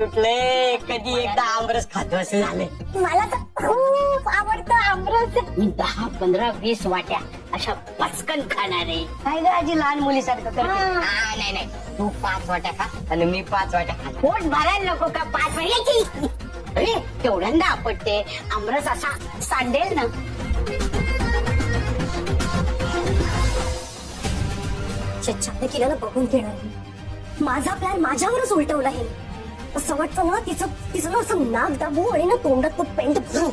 कुठले कधी एकदा आमरस खातो असं झाले. मला तर खूप आवडतं आमरस. मी 10, 15, 20 वाट्या अशा पचकन खाणार आहे. काय ग आजी लहान मुलीसारखं करते. नाही नाही, तू 5 वाट्या खा आणि मी 5 वाट्या खा. पोट भरायला नको का 5 वाट्याची? अरे तेवढ्यांदा आपटते आमरस असा सांडेल ना. छान केल्यानं बघून घेणार मी. माझा प्लॅन माझ्यावरच उलटवला हे. असं वाटतं ना तिचं ना असं नाक दाबू आणि ना तोंडात तो पेंट भरू.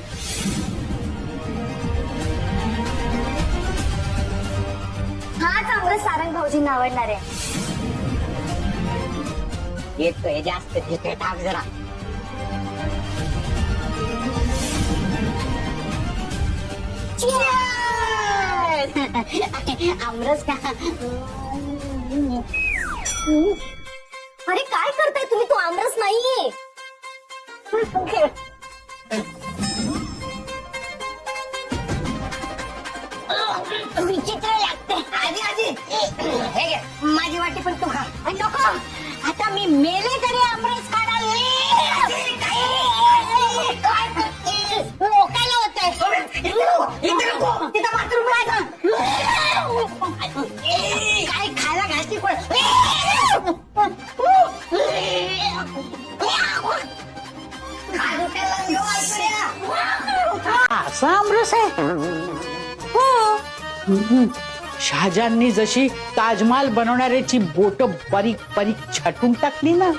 हाच आमरस सारंग भाऊजींना आवडणार आहे. येतोय जास्त घेतोय टाक जरा. आमरस का? अरे काय करताय तुम्ही? तो आमरस नाहीये. विचित्र लागते. आजी आजी हे घे, माझी वाटी पण तू खा. नको, आता मी मेले तरी आमरस खाणार. काय करते? काय होतंय? तिथं बाथरूम काय खायला घालती कोण? असा आमरस आहे. शहाजहाननी जशी ताजमहाल बनवणाऱ्याची बोट बारीक बारीक छाटून टाकली ना,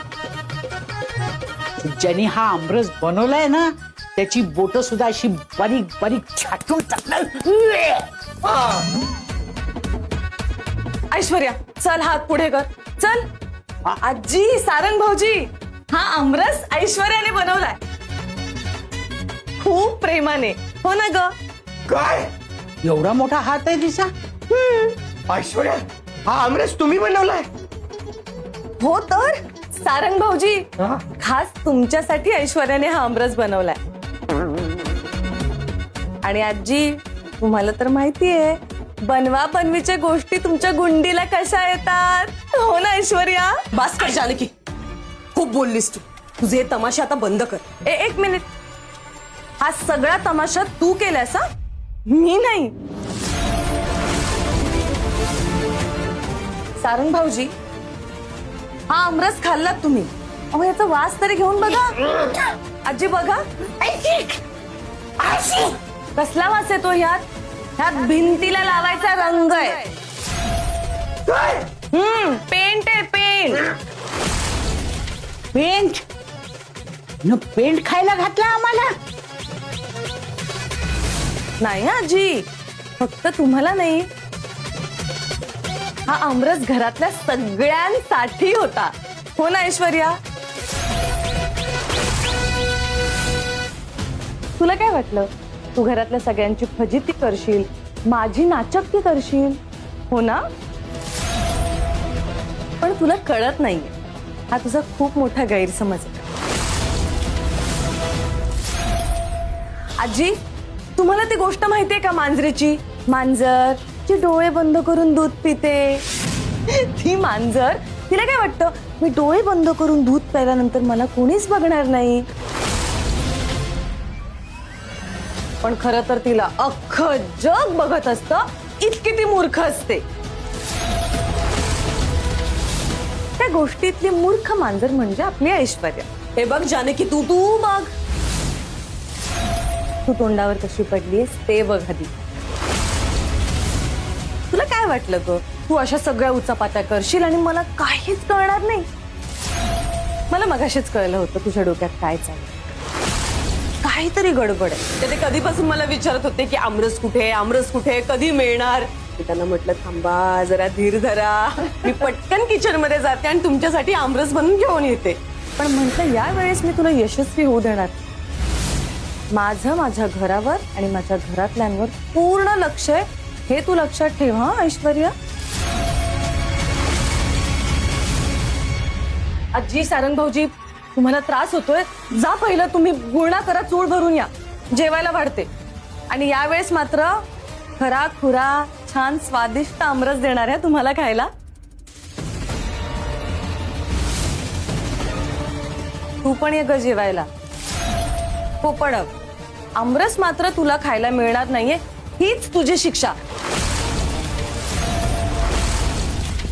ज्यांनी हा आमरस बनवलाय ना त्याची बोट सुद्धा अशी बारीक बारीक छाटून टाकणार. ऐश्वर्या चल, हात पुढे कर. चल आजी, सारंग भाऊजी, हा आमरस ऐश्वर्याने बनवलाय खूप प्रेमाने. हो ना ग? काय एवढा मोठा हात आहे तिचा. ऐश्वर्या, हा आमरस तुम्ही बनवलाय? हो तर सारंग भाऊजी, खास तुमच्यासाठी ऐश्वर्याने हा आमरस बनवलाय. आणि आजी, तुम्हाला तर माहितीये बनवा बनवीच्या गोष्टी तुमच्या गुंडीला कशा येतात. हो ना ऐश्वर्या? बस कर जानकी, खूप बोललीस तू. तुझे तमाशे आता बंद कर. एक मिनिट, हा सगळा तमाशा तू केलास? हा, मी नाही. सारंग भाऊजी, हा आमरस खाल्लात तुम्ही. अहो याचा वास तरी घेऊन बघा. आजी बघा, कसला वास येतो ह्यात. ह्यात भिंतीला लावायचा रंग आहे. पेंट आहे, पेंट. पेंट न पेंट खायला घातला आम्हाला. नाही आजी, फक्त तुम्हाला नाही, हा आमरस घरातल्या सगळ्यांसाठी होता. हो ना ऐश्वर्या? तुला काय वाटलं? तू घरातल्या सगळ्यांची फजिती करशील, माझी नाचक्की करशील. हो ना? पण तुला कळत नाहीये, हा तुझा खूप मोठा गैरसमज आहे. आजी, तुम्हाला ती गोष्ट माहितीये का मांजरीची? मांजर जी डोळे बंद करून दूध पिते. ती मांजर, तिला काय वाटतं, मी डोळे बंद करून दूध प्यायल्यानंतर मला कोणीच बघणार नाही. पण खरं तर तिला अख्खं जग बघत असतं, इतकी ती मूर्ख असते. त्या गोष्टीतली मूर्ख मांजर म्हणजे आपली ऐश्वर्या. हे बघ जानकी, तू बघ. तू तोंडावर कशी पडलीस ते बघ आधी. तुला काय वाटलं ग, तू अशा सगळ्या उचापात्या करशील आणि मला काहीच कळणार नाही? मला मगाशीच कळलं होतं तुझ्या डोक्यात काय चाललं. काहीतरी गडबड आहे. ते कधीपासून मला विचारत होते की आमरस कुठे, आमरस कुठे, कधी मिळणार. मी त्यांना म्हटलं थांबा जरा, धीर धरा, मी पटकन किचन मध्ये जाते आणि तुमच्यासाठी आमरस बनवून घेऊन येते. पण म्हटलं या वेळेस मी तुला यशस्वी होऊ देणार. माझं माझ्या घरावर आणि माझ्या घरातल्यांवर पूर्ण लक्ष आहे, हे तू लक्षात ठेव. हा ऐश्वर्या? आजी, सारंग भाऊजी, तुम्हाला त्रास होतोय, जा पहिलं तुम्ही गुळणा करा, चूळ भरून या, जेवायला वाढते. आणि यावेळेस मात्र खरा खुरा छान स्वादिष्ट आमरस देणार आहे तुम्हाला खायला. तू पण ये ग जेवायला. हो पण आमरस मात्र तुला खायला मिळणार नाहीये, हीच तुझी शिक्षा.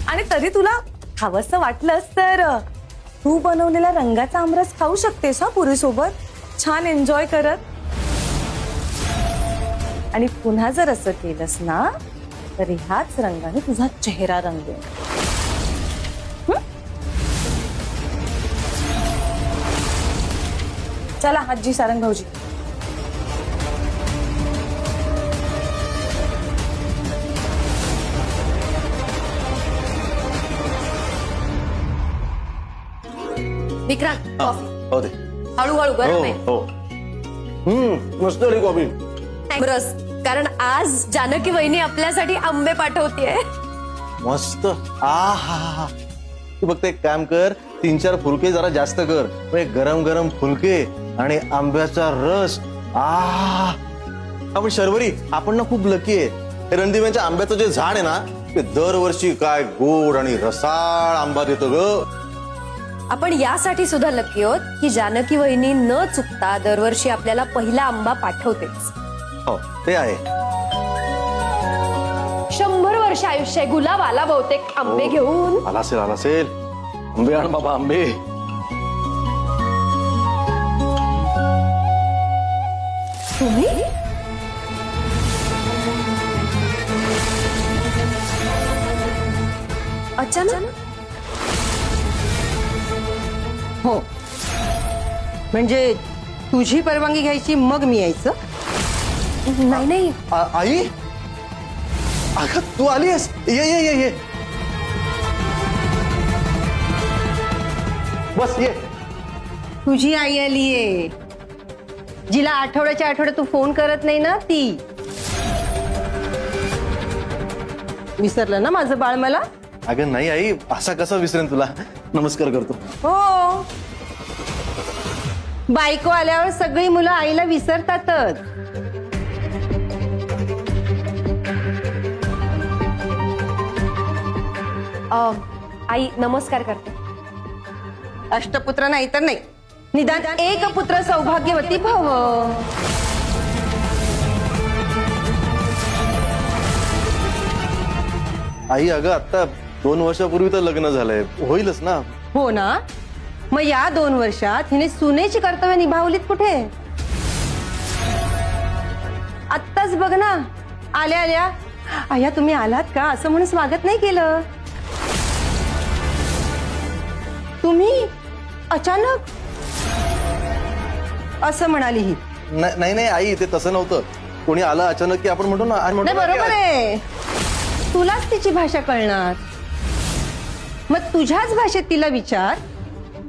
आणि तरी तुला खावंसं वाटलंस तर तू बनवलेला रंगाचा आमरस खाऊ शकतेस हा पुरी सोबत, छान एन्जॉय करत. आणि पुन्हा जर असं केलंस ना तर ह्याच रंगाने तुझा चेहरा रंगवेल. चला आजी, सारंग भाऊजी. विक्रांत कॉफी हो दे. हळूहळू गरम आहे. हो. मस्त आली कॉफी. आमरस, कारण आज जानकी वहिनी आपल्यासाठी आंबे पाठवतीये. मस्त. आ हा हा. तू फक्त एक काम कर, 3-4 फुलके जरा जास्त कर. म्हणजे गरम गरम फुलके आणि आंब्याचा रस. आपण शर्वरी, आपण ना खूप लकी आहे. रणदिव्यांच्या आंब्याचं जे झाड आहे ना, ते दरवर्षी काय गोड आणि रसाळ आंबा देतो ग. आपण यासाठी सुद्धा लकी आहोत की जानकी वहिनी न चुकता दरवर्षी आपल्याला पहिला आंबा पाठवतेच. हो ते आहे. 100 वर्ष आयुष्य आहे. गुलाब आला बहुतेक आंबे घेऊन. आला असेल. आंबे आण बाबा, आंबे. तुम्ही अचानक? हो, म्हणजे तुझी परवानगी घ्यायची मग मी यायचं. नाही नाही, आई, अगं तू आलीस. ये ये ये ये. बस ये. तुझी आई आलीये, जिला आठवड्याच्या आठवड्यात तू फोन करत नाही ना ती. विसरलं ना माझं बाळ मला? अगं नाही आई, असा कसा विसरेन तुला. नमस्कार करतो. हो, बायको आल्यावर सगळी मुलं आईला विसरतातच. आई नमस्कार करते. अष्टपुत्र नाही तर नाही, निदान एक पुत्र सौभाग्यवती भव. आई अगं आता 2 वर्षापूर्वी तर लग्न झालंय, होईलच ना. हो ना, मग या 2 वर्षात हिने सुनेची कर्तव्य निभावलीत कुठे? आत्ताच बघ ना, आल्या आल्या आया तुम्ही आलात का असं म्हणून स्वागत नाही केलं. तुम्ही अचानक असं म्हणाली ही. नाही नाही आई, ते तसं नव्हतं. कोणी आलं अचानक की आपण म्हणतो ना. आणि म्हणतो नाही, ना की बरोबर आहे, तुलाच तिची भाषा कळणार. मग तुझ्याच भाषेत तिला विचार,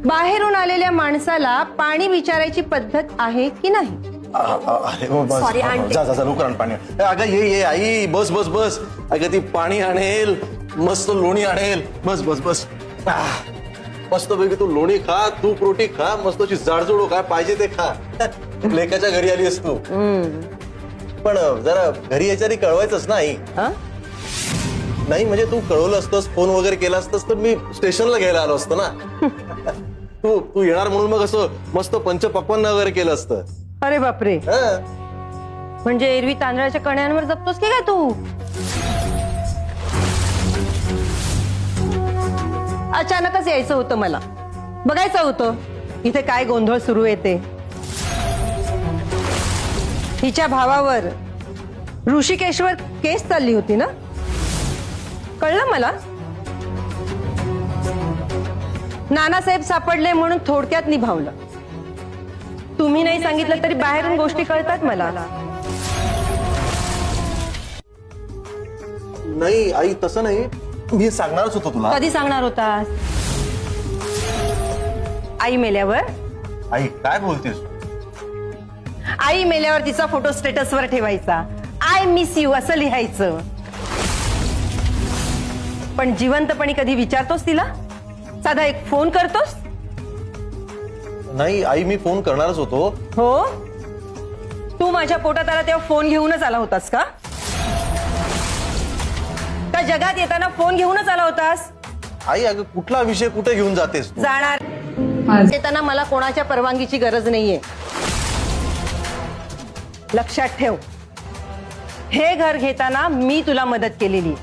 बाहेरून आलेल्या माणसाला पाणी विचारायची पद्धत आहे की नाही? अरे हो, बस. Sorry, aunty. जा जा जा, लवकर आण पाणी. अगं ये ये आई, बस बस बस. अगं ती पाणी आणेल, मस्त लोणी आणेल. बस बस बस. मस्त पैकी तू लोणी खा, तूप रोटी खा, मस्त अशी जाडजूड काय पाहिजे ते खा. लेकाच्या घरी आली असतो. पण जरा घरी याच्यानी कळवायचंच ना आई. नाही म्हणजे तू कळवलं असतंस, फोन वगैरे केला असतंस तर मी स्टेशनला घ्यायला आलो असतो ना. तू येणार म्हणून मग असं मस्त पंचपक्वान्न वगैरे केलं असतं. अरे बापरे, म्हणजे एरवी तांदळाच्या कण्यांवर जपतोस की काय तू? अचानकच यायचं होतं मला, बघायचं होतं इथे काय गोंधळ सुरू येते. हिच्या भावावर ऋषिकेशवर केस चालली होती ना, कळलं मला. नानासाहेब सापडले म्हणून थोडक्यात निभावलं. तुम्ही नाही सांगितलं तरी बाहेरून गोष्टी कळतात मला. नाही आई तसं नाही, मी सांगणारच होतो तुला. कधी सांगणार होतास? आई मेल्यावर? आई काय बोलतेस? आई मेल्यावर तिचा फोटो स्टेटसवर ठेवायचा, आय मिस यू असं लिहायचं. पण जिवंतपणी कधी विचारतोस तिला? साधा एक फोन करतोस? नाही आई, मी फोन करणारच होतो. हो, तू माझ्या पोटात आला तेव्हा फोन घेऊनच आला होतास का? का जगात येताना फोन घेऊनच आला होतास? आई अगं कुठला विषय कुठे घेऊन जातेस तू? जाणार येताना मला कोणाच्या परवानगीची गरज नाहीये. लक्षात ठेव, हे घर घेताना मी तुला मदत केलेली,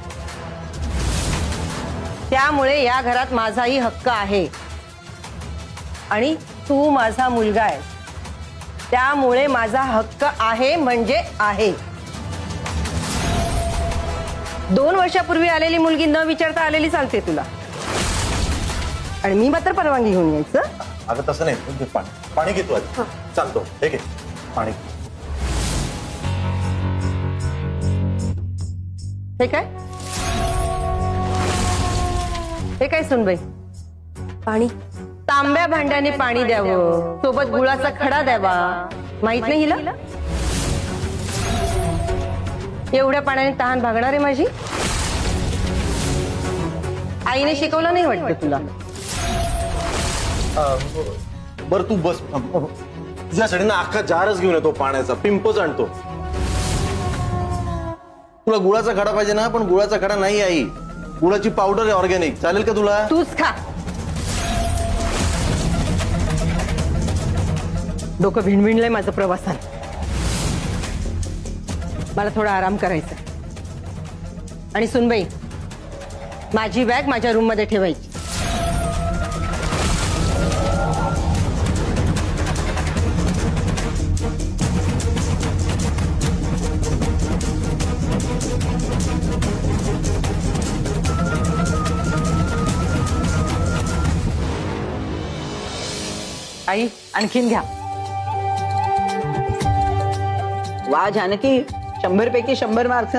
त्यामुळे या घरात माझाही हक्क आहे. आणि तू माझा मुलगा आहेस, त्यामुळे माझा हक्क आहे म्हणजे आहे. 2 वर्षापूर्वी आलेली मुलगी न विचारता आलेली चालते तुला, आणि मी मात्र परवानगी घेऊन यायचं. अगं तसं नाही, घे पाणी. पाणी घे तू आधी. सांगतो, हे घे पाणी. हे काय, हे काय सुनबाई? पाणी. तांब्या भांड्याने पाणी द्यावं, सोबत गुळाचा खडा द्यावा, माहित नाही हिला? एवढ्या पाण्याने तहान भागणार आहे माझी? आईने शिकवलं नाही वाटतं तुला? बरं तू बस. तुझ्यासाठी ना अख्खा जारच घेऊन येतो पाण्याचा, पिंपच आणतो. तुला गुळाचा खडा पाहिजे ना, पण गुळाचा खडा नाही आई, गुळाची पावडर आहे ऑर्गॅनिक. चालेल का तुला? तूच खा. डोकं भिणभिणलंय माझं प्रवासात, मला थोडा आराम करायचा. आणि सुनबाई, माझी बॅग माझ्या रूम मध्ये ठेवायची. आई आणखीन घ्या. वा जानकी, 100 पैकी 100 मार्क्स.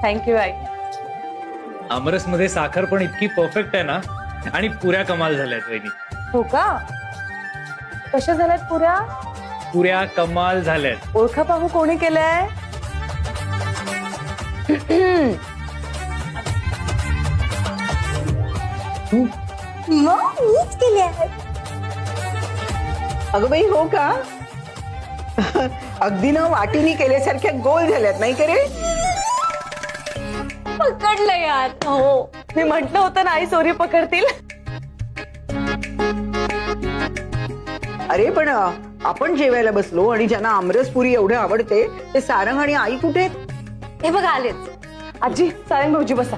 थँक्यू आई. आमरस मध्ये साखर पण इतकी परफेक्ट आहे ना, आणि पुऱ्या कमाल झाल्यात वहिनी. हो का? कशा झाल्यात पुऱ्या? पुऱ्या कमाल झाल्यात. ओळखा पाहू कोणी केलंय? मीच केले. अगं बाई, हो का? अगदी ना वाटीनी केल्यासारख्या गोल झाल्यात, नाही करे? पकडलं यार. हो, मी म्हटलं होतं ना आई चोरी पकडतील. अरे पण आपण जेवायला बसलो आणि ज्यांना आमरसपुरी एवढे आवडते ते सारंग आणि आई कुठे आहेत? हे बघा आलेच. आजी, सारंग भाऊजी बसा.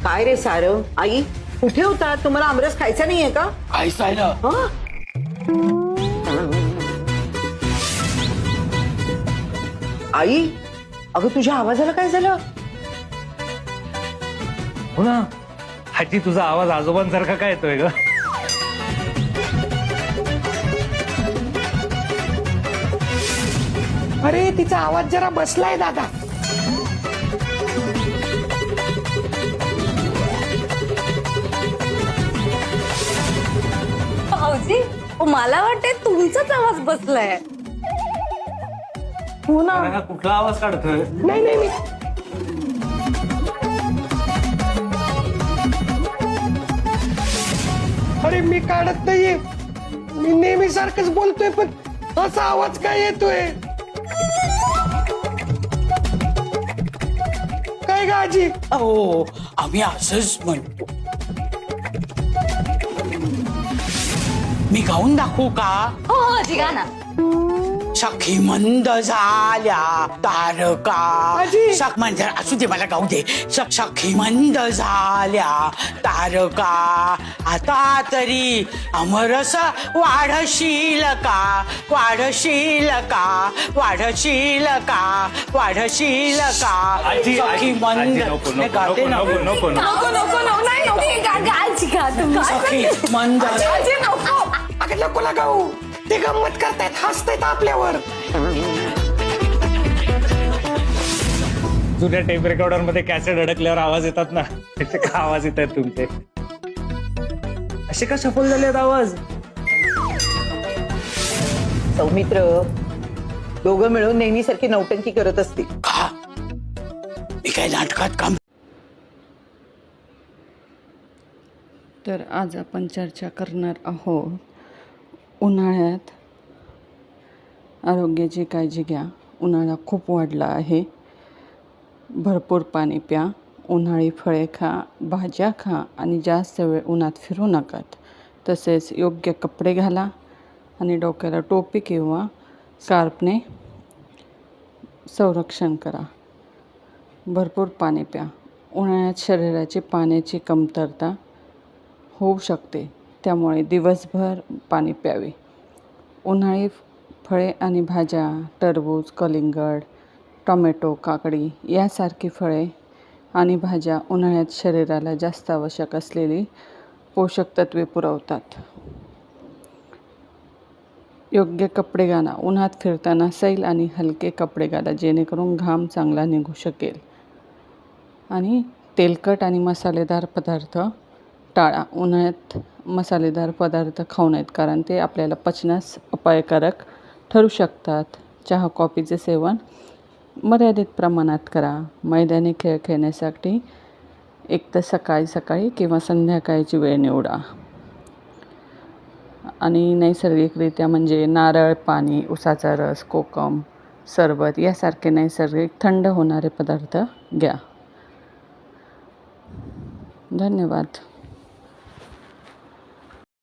काय रे सारंग, आई कुठे होता? तुम्हाला आमरस खायचा नाहीये का? खायचं आहे ना. आई, अगं तुझ्या आवाजाला काय झालं? हो ना, आजी तुझा आवाज आजोबांसारखा काय येतोय ग? अरे तिचा आवाज जरा बसलाय दादा. भाऊजी, मला वाटते तुमचाच आवाज बसलाय. हो ना. अरे हा कुठला आवाज काढतोय? नाही नाही मी अरे मी काढत नाहीये, मी नेहमी सारखंच बोलतोय, पण असा आवाज काय येतोय? काय ग आजी? हो, आम्ही असंच म्हणतो. मी गाऊन दाखवू का? हो हो आजी, गा ना. सखी मंद झाल्या तारका. आजी. सख म्हणजे असू दे, मला गाऊ दे. सखी मंद झाल्या तारका, आता तरी अमरस वाढशील का, वाढशील का, वाढशील का, वाढशील का. आजी, सखी आजी, मंद. आजी, नको, नाही, नको, गाते नको, नको. नको, नको, नको. नको नको नको, नाही नको. गालची गा तुम्ही. सखी मंद. आजी नको. अगं नको ना गाऊ, ते गंमत करतायत, हसतायत आपल्यावर. जुन्या टेप रेकॉर्डर मध्ये कॅसेट अडकल्यावर आवाज येतात ना, त्याचे का आवाज येत आहेत तुमचे? असे का सफल झाले आहेत आवाज? सौमित्र, दोघं मिळून नेहमीसारखी नौटंकी करत असतील. का? मी काय नाटकात काम? तर आज आपण चर्चा करणार आहोत उन्हाळ्यात आरोग्याची काळजी घ्या. उन्हाळा खूप वाढला आहे भरपूर पाणी प्या, उन्हाळी फळे खा, भाज्या खा आणि जास्त वेळ उन्हात फिरू नकात. तसेच योग्य कपडे घाला आणि डोक्याला टोपी किंवा स्कार्फने संरक्षण करा. भरपूर पाणी प्या. उन्हाळ्यात शरीराची पाण्याची कमतरता होऊ शकते, त्यामुळे दिवसभर पाणी प्यावे. उन्हाळी फळे आणि भाज्या, टरबूज, कलिंगड, टोमॅटो, काकडी यासारखी फळे आणि भाज्या उन्हाळ्यात शरीराला जास्त आवश्यक असलेली पोषक तत्वे पुरवतात. योग्य कपडे घाला. उन्हात फिरताना सैल आणि हलके कपडे घाला, जेणेकरून घाम चांगला निघू शकेल. आणि तेलकट आणि मसालेदार पदार्थ टाळा. उन्हाळ्यात मसालेदार पदार्थ खाऊ नयेत, कारण ते आपल्याला पचनास अपायकारक ठरू शकतात. चहा कॉफीचे सेवन मर्यादित प्रमाणात करा. मैदानी खेळ खेळण्यासाठी एक तर सकाळी किंवा संध्याकाळची वेळ निवडा. आणि नैसर्गिकरित्या म्हणजे नारळ पाणी, उसाचा रस, कोकम, सरबत यासारखे नैसर्गिक थंड होणारे पदार्थ घ्या. धन्यवाद.